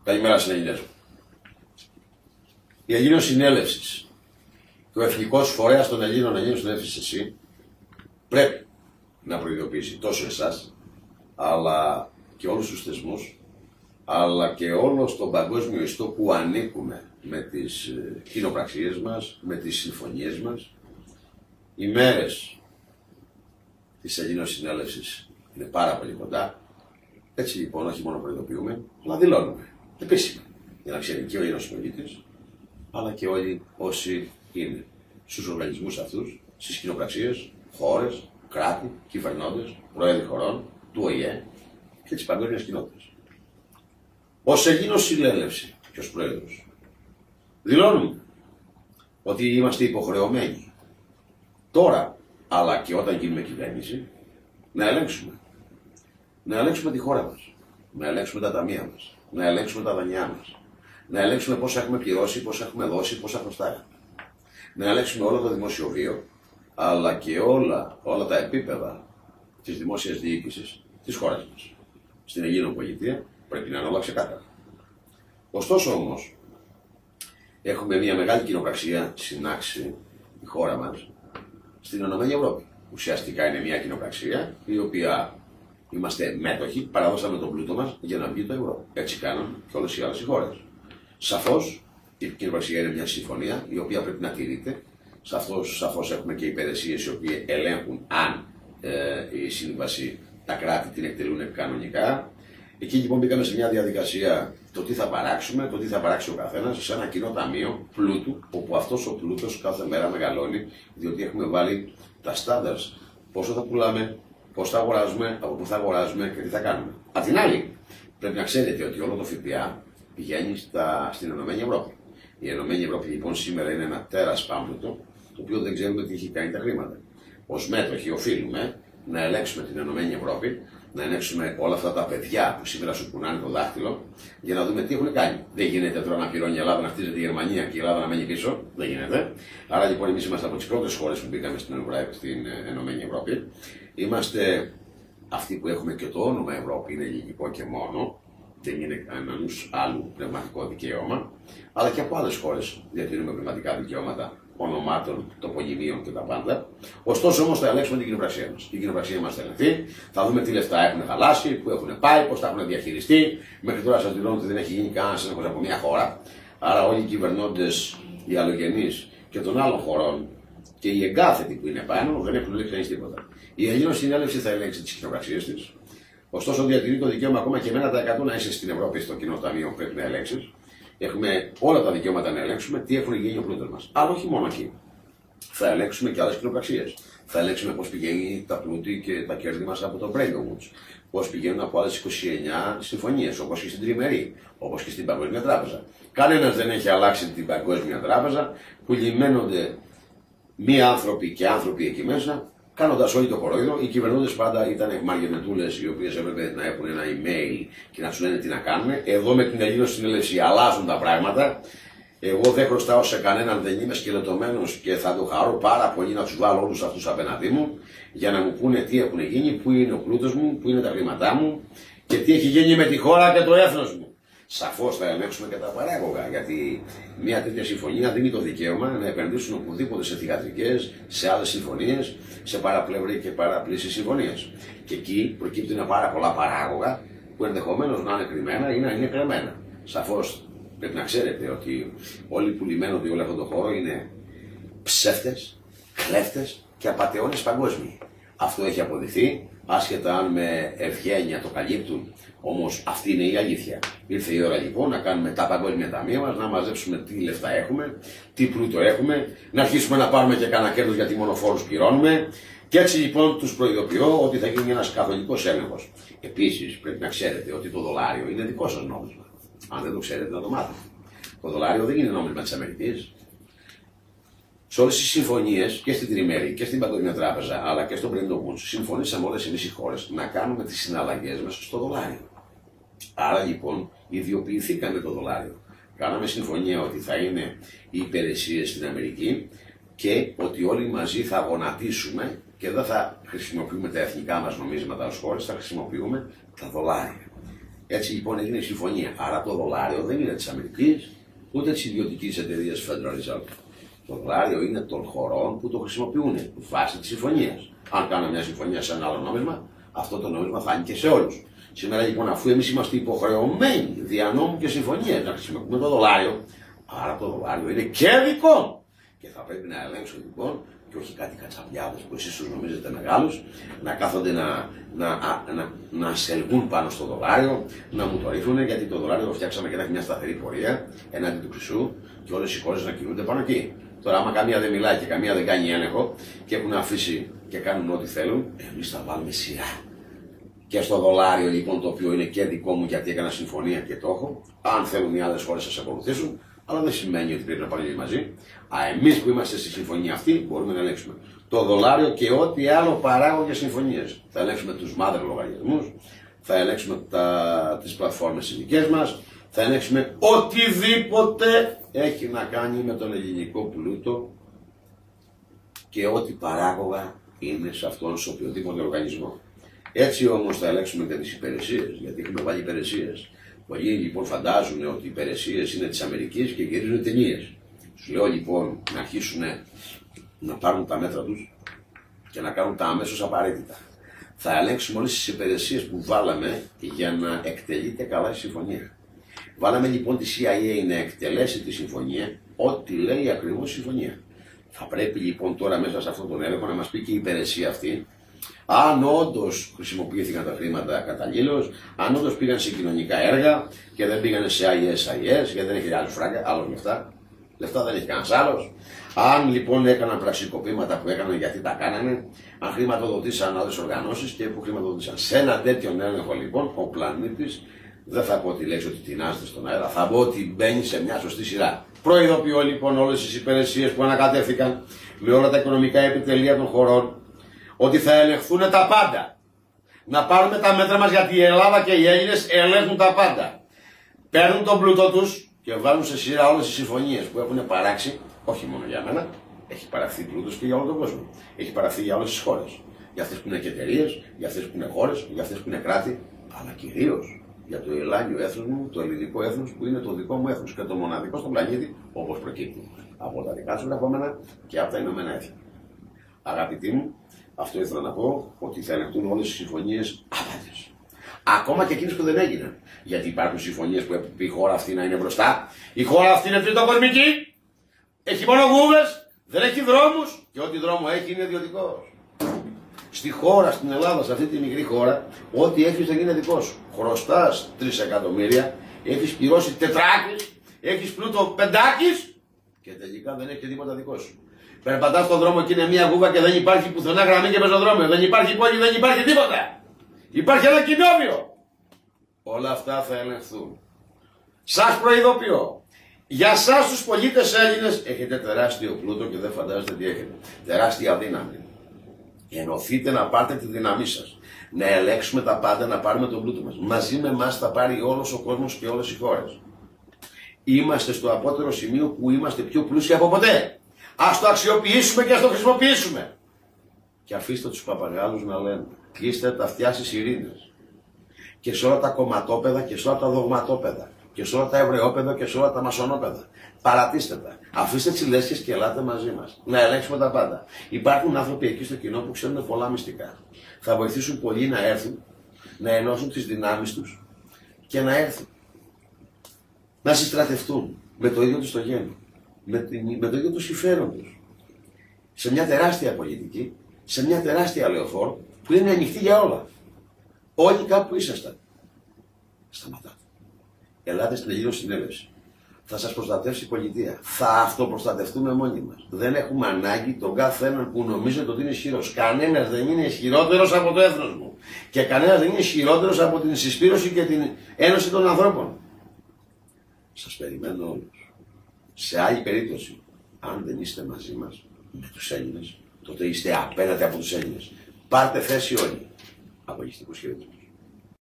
Καλημέρα συναγγελίες μου. Η Ελλήνων Συνέλευση και ο Εθνικός Φορέας των Ελλήνων Συνέλευσης ΕΣΥ πρέπει να προειδοποιήσει τόσο εσάς, αλλά και όλους τους θεσμούς, αλλά και όλο τον παγκόσμιο ιστό που ανήκουμε με τις κοινοπραξίες μας, με τις συμφωνίες μας. Οι μέρες της Ελλήνων Συνέλευσης είναι πάρα πολύ κοντά. Έτσι λοιπόν, όχι μόνο προειδοποιούμε, αλλά δηλώνουμε επίσημα για να ξέρει και ο Έλληνας πολίτης, αλλά και όλοι όσοι είναι στους οργανισμούς αυτούς, στις κοινοπραξίες, χώρες, κράτη, κυβερνώντες, πρόεδροι χωρών, του ΟΗΕ και της παγκόσμιας κοινότητας. Ως Ελλήνων Συνέλευση και ως πρόεδρος, δηλώνουμε ότι είμαστε υποχρεωμένοι τώρα, αλλά και όταν γίνουμε κυβέρνηση, να ελέγξουμε. Να ελέγξουμε τη χώρα μας, να ελέγξουμε τα ταμεία μας, να ελέγξουμε τα δανειά μας, να ελέγξουμε πόσα έχουμε πληρώσει, πόσα έχουμε δώσει, πόσα χρωστάμε. Να ελέγξουμε όλο το δημόσιο βίο, αλλά και όλα τα επίπεδα της δημόσιας διοίκησης της χώρας μας. Στην Ελλήνων Πολιτεία πρέπει να είναι όλα ξεκάθαρα. Ωστόσο όμως, έχουμε μια μεγάλη κοινοπραξία συνάξει η χώρα μας στην Ενωμένη Ευρώπη. Ουσιαστικά είναι μια κοινοπραξία η οποία είμαστε μέτοχοι, παραδώσαμε τον πλούτο μας για να βγει το ευρώ. Έτσι κάνουν και όλες οι άλλες χώρες. Σαφώς η κοινοπραξία είναι μια συμφωνία η οποία πρέπει να τηρείται. Σαφώς έχουμε και υπηρεσίες οι οποίες ελέγχουν αν η σύμβαση τα κράτη την εκτελούν κανονικά. Εκεί λοιπόν μπήκαμε σε μια διαδικασία το τι θα παράξουμε, το τι θα παράξει ο καθένας σε ένα κοινό ταμείο πλούτου, όπου αυτός ο πλούτος κάθε μέρα μεγαλώνει, διότι έχουμε βάλει τα standards. Πόσο θα πουλάμε, πώς θα αγοράζουμε, από πού θα αγοράζουμε και τι θα κάνουμε. Απ' την άλλη, πρέπει να ξέρετε ότι όλο το ΦΠΑ πηγαίνει στην Ενωμένη Ευρώπη. Η Ενωμένη Ευρώπη λοιπόν σήμερα είναι ένα τέρας πάμπλουτο, το οποίο δεν ξέρουμε τι έχει κάνει τα χρήματα. Ως μέτοχοι οφείλουμε να ελέγξουμε την Ενωμένη Ευρώπη, να ελέγξουμε όλα αυτά τα παιδιά που σήμερα σου κουνάνε το δάχτυλο, για να δούμε τι έχουν κάνει. Δεν γίνεται τώρα να πληρώνει η Ελλάδα, να χτίζεται η Γερμανία και η Ελλάδα να μένει πίσω. Δεν γίνεται. Άρα λοιπόν εμείς είμαστε από τις πρώτες χώρες που μπήκαμε στην Ενωμένη Ευρώπη. Είμαστε αυτοί που έχουμε και το όνομα Ευρώπη, είναι ελληνικό και μόνο. Δεν είναι κανένας άλλου πνευματικό δικαίωμα, αλλά και από άλλες χώρες διατηρούμε πνευματικά δικαιώματα ονομάτων, τοπονημίων και τα πάντα. Ωστόσο όμως θα ελέγξουμε την κοινοπραξία μας. Η κοινοπραξία μας θα ελεγχθεί, θα δούμε τι λεφτά έχουν χαλάσει, πού έχουν πάει, πώς τα έχουν διαχειριστεί. Μέχρι τώρα σας δηλώνω ότι δεν έχει γίνει κανένας έλεγχος από μια χώρα. Άρα όλοι οι κυβερνώντες, οι αλλογενείς και των άλλων χωρών και οι εγκάθετοι που είναι πάνω δεν έχουν ελέγξει κανείς τίποτα. Η Ελλήνων Συνέλευση θα ελέγξει τις κοινοπραξίες της. Ωστόσο, διατηρεί το δικαίωμα ακόμα και με 1% να είσαι στην Ευρώπη, στο κοινό ταμείο που πρέπει να ελέγξει. Έχουμε όλα τα δικαιώματα να ελέγξουμε τι έχουν γίνει ο πλούτος μας. Αλλά όχι μόνο εκεί. Θα ελέγξουμε και άλλες κοινοπραξίες. Θα ελέγξουμε πώς πηγαίνει τα πλούτη και τα κέρδη μας από το Bretton Woods. Πώς πηγαίνουν από άλλες 29 συμφωνίες, όπως και στην Τριμερή, όπως και στην Παγκόσμια Τράπεζα. Κανένας δεν έχει αλλάξει την Παγκόσμια Τράπεζα, που λιμένονται μη άνθρωποι και άνθρωποι εκεί μέσα. Κάνοντας όλοι το κορόιδο, οι κυβερνώντες πάντα ήταν μαργενετούλες οι οποίες έπρεπε να έχουν ένα email και να σου λένε τι να κάνουν. Εδώ με την Ελλήνων Συνέλευση αλλάζουν τα πράγματα. Εγώ δεν χρωστάω σε κανέναν, δεν είμαι σκελετωμένος και θα το χαρώ πάρα πολύ να τους βάλω όλους αυτούς απέναντί μου για να μου πούνε τι έχουν γίνει, πού είναι ο πλούτος μου, πού είναι τα χρήματά μου και τι έχει γίνει με τη χώρα και το έθνος μου. Σαφώς θα ελέγξουμε και τα παράγωγα, γιατί μια τέτοια συμφωνία δίνει το δικαίωμα να επενδύσουν οπουδήποτε σε θυγατρικές, σε άλλες συμφωνίες, σε παραπλευρή και παραπλήσεις συμφωνίες. Και εκεί προκύπτουν πάρα πολλά παράγωγα που ενδεχομένως να είναι κρυμμένα ή να είναι κρεμμένα. Σαφώς πρέπει να ξέρετε ότι όλοι που λιμένονται όλο αυτό το χώρο είναι ψεύτες, κλέφτες και απατεώνες παγκόσμιοι. Αυτό έχει αποδειχθεί, άσχετα αν με ευγένεια το καλύπτουν, όμως αυτή είναι η αλήθεια. Ήρθε η ώρα λοιπόν να κάνουμε τα παγκόσμια ταμεία μας, να μαζέψουμε τι λεφτά έχουμε, τι πλούτο έχουμε, να αρχίσουμε να πάρουμε και κανένα κέρδος γιατί μόνο φόρους πληρώνουμε. Και έτσι λοιπόν τους προειδοποιώ ότι θα γίνει ένας καθολικός έλεγχος. Επίσης πρέπει να ξέρετε ότι το δολάριο είναι δικό σας νόμισμα. Αν δεν το ξέρετε να το μάθετε. Το δολάριο δεν είναι νόμισμα της Αμερικής. Σε όλες τις συμφωνίες και στην Τριμερή και στην Παγκόσμια Τράπεζα αλλά και στο Bretton Woods συμφωνήσαμε όλες εμείς οι χώρες να κάνουμε τις συναλλαγές μας στο δολάριο. Άρα λοιπόν ιδιοποιηθήκαμε το δολάριο. Κάναμε συμφωνία ότι θα είναι οι υπηρεσίες στην Αμερική και ότι όλοι μαζί θα γονατίσουμε και δεν θα χρησιμοποιούμε τα εθνικά μας νομίσματα ως χώρες, θα χρησιμοποιούμε τα δολάρια. Έτσι λοιπόν έγινε η συμφωνία. Άρα το δολάριο δεν είναι της Αμερικής, ούτε της ιδιωτικής εταιρείας Federal Reserve. Το δολάριο είναι των χωρών που το χρησιμοποιούν βάσει της συμφωνίας. Αν κάνουμε μια συμφωνία σε ένα άλλο νόμισμα, αυτό το νόμισμα θα είναι και σε όλους. Σήμερα λοιπόν, αφού εμείς είμαστε υποχρεωμένοι δια νόμου και συμφωνίας να χρησιμοποιούμε το δολάριο, άρα το δολάριο είναι και δικό. Και θα πρέπει να ελέγξουμε λοιπόν, και όχι κάτι κατσαπιάδες που εσείς τους νομίζετε μεγάλους, να κάθονται να σελγούν πάνω στο δολάριο, να μου το ρίχνουν, γιατί το δολάριο το φτιάξαμε και να έχει μια σταθερή πορεία εναντί του χρυσού και όλες οι χώρες να κινούνται πάνω εκεί. Τώρα, άμα καμία δεν μιλάει και καμία δεν κάνει έλεγχο και έχουν αφήσει και κάνουν ό,τι θέλουν, εμείς θα βάλουμε σειρά. Και στο δολάριο λοιπόν, το οποίο είναι και δικό μου γιατί έκανα συμφωνία και το έχω, αν θέλουν οι άλλες χώρες να σε ακολουθήσουν, αλλά δεν σημαίνει ότι πρέπει να πάνε μαζί. Εμείς που είμαστε στη συμφωνία αυτή μπορούμε να ελέγξουμε το δολάριο και ό,τι άλλο παράγω για συμφωνίες. Θα ελέγξουμε τους mother λογαριασμούς, θα ελέγξουμε τις πλατφόρμες δικές μας, θα ελέγξουμε οτιδήποτε έχει να κάνει με τον ελληνικό πλούτο και ό,τι παράγωγα είναι σε αυτόν, σε οποιοδήποτε οργανισμό. Έτσι όμως θα ελέγξουμε και τις υπηρεσίες, γιατί έχουμε βάλει υπηρεσίες. Πολλοί λοιπόν φαντάζουν ότι οι υπηρεσίες είναι της Αμερικής και γυρίζουν ταινίες. Τους λέω λοιπόν να αρχίσουν να πάρουν τα μέτρα τους και να κάνουν τα αμέσως απαραίτητα. Θα ελέγξουμε όλες τις υπηρεσίες που βάλαμε για να εκτελείται καλά η συμφωνία. Βάλαμε λοιπόν τη CIA να εκτελέσει τη συμφωνία, ό,τι λέει ακριβώς η συμφωνία. Θα πρέπει λοιπόν τώρα μέσα σε αυτόν τον έλεγχο να μας πει και η υπηρεσία αυτή, αν όντως χρησιμοποιήθηκαν τα χρήματα καταλήλως, αν όντως πήγαν σε κοινωνικά έργα και δεν πήγαν σε IS, γιατί δεν έχει άλλους φράγκα, άλλος λεφτά δεν έχει κανένας άλλος. Αν λοιπόν έκαναν πραξικοπήματα που έκαναν γιατί τα κάνανε, αν χρηματοδοτήσαν άλλες οργανώσεις και που χρηματοδοτήσαν. Σε ένα τέτοιον έλεγχο λοιπόν, ο πλανήτης δεν θα πω τη λέξη ότι τεινάζεται στον αέρα, θα πω ότι μπαίνει σε μια σωστή σειρά. Προειδοποιώ λοιπόν όλες τις υπηρεσίες που ανακατεύθηκαν με όλα τα οικονομικά επιτελεία των χωρών ότι θα ελεγχθούν τα πάντα. Να πάρουμε τα μέτρα μας γιατί η Ελλάδα και οι Έλληνες ελέγχουν τα πάντα. Παίρνουν τον πλούτο τους και βάλουν σε σειρά όλες τις συμφωνίες που έχουν παράξει, όχι μόνο για μένα, έχει παραχθεί πλούτος και για όλο τον κόσμο. Έχει παραχθεί για όλες τις χώρες. Για αυτές που είναι και εταιρείες, για αυτές που είναι χώρες, για αυτές που είναι κράτη, αλλά κυρίως για το Ελλάδιο έθνος μου, το ελληνικό έθνος που είναι το δικό μου έθνος και το μοναδικό στον πλανήτη, όπως προκύπτει από τα δικά σου γραφόμενα και από τα Ηνωμένα Έθνη. Αγαπητοί μου, αυτό ήθελα να πω, ότι θα ελεγχθούν όλες οι συμφωνίες άπαντες. Ακόμα και εκείνες που δεν έγιναν. Γιατί υπάρχουν συμφωνίες που έπρεπε η χώρα αυτή να είναι μπροστά. Η χώρα αυτή είναι τριτοκοσμική. Έχει μόνο γούβες, δεν έχει δρόμους και ό,τι δρόμο έχει είναι ιδιωτικός. Στη χώρα, στην Ελλάδα, σε αυτή τη μικρή χώρα, ό,τι έχεις δεν είναι δικό σου. Χρωστάς 3 εκατομμύρια, έχεις πληρώσει τετράκις, έχεις πλούτο πεντάκις και τελικά δεν έχει τίποτα δικό σου. Περπατάς στον δρόμο και είναι μια γούβα και δεν υπάρχει πουθενά γραμμή και πεζοδρόμιο. Δεν υπάρχει πόλη, δεν υπάρχει τίποτα. Υπάρχει ένα κοινόβιο. Όλα αυτά θα ελεγχθούν. Σας προειδοποιώ. Για σας τους πολίτες Έλληνες έχετε τεράστιο πλούτο και δεν φαντάζεστε τι έχετε. Τεράστια δύναμη. Ενωθείτε να πάρετε τη δύναμή σας. Να ελέγξουμε τα πάντα, να πάρουμε τον πλούτο μας. Μαζί με εμάς θα πάρει όλος ο κόσμος και όλες οι χώρες. Είμαστε στο απότερο σημείο που είμαστε πιο πλούσιοι από ποτέ. Ας το αξιοποιήσουμε και ας το χρησιμοποιήσουμε. Και αφήστε τους παπαγάλους να λένε. Κλείστε τα αυτιά στις ειρήνες. Και σε όλα τα κομματόπαιδα και σε όλα τα δογματόπαιδα. Και σε όλα τα εβραιόπαιδα και σε όλα τα μασονόπαιδα. Παρατήστε τα. Αφήστε τις λέσχες και ελάτε μαζί μας. Να ελέγξουμε τα πάντα. Υπάρχουν άνθρωποι εκεί στο κοινό που ξέρουν πολλά μυστικά. Θα βοηθήσουν πολλοί να έρθουν, να ενώσουν τις δυνάμεις τους και να έρθουν. Να συστρατευτούν με το ίδιο τους το γένο. Με το ίδιο το συμφέρον τους. Σε μια τεράστια πολιτική, σε μια τεράστια λεωφόρο που είναι ανοιχτή για όλα. Όλοι κάπου ήσασταν. Σταματάτε. Ελάτε στην Ελληνική Συνέλευση. Θα σας προστατεύσει η πολιτεία. Θα αυτοπροστατευτούμε μόνοι μας. Δεν έχουμε ανάγκη τον κάθε έναν που νομίζετε ότι είναι ισχυρός. Κανένας δεν είναι ισχυρότερος από το έθνος μου. Και κανένας δεν είναι ισχυρότερος από την συσπήρωση και την ένωση των ανθρώπων. Σας περιμένω όλους. Σε άλλη περίπτωση, αν δεν είστε μαζί μας, με τους Έλληνες, τότε είστε απέναντι από τους Έλληνες. Πάρτε θέση όλοι. Απογιστικούς χαιρετισμούς.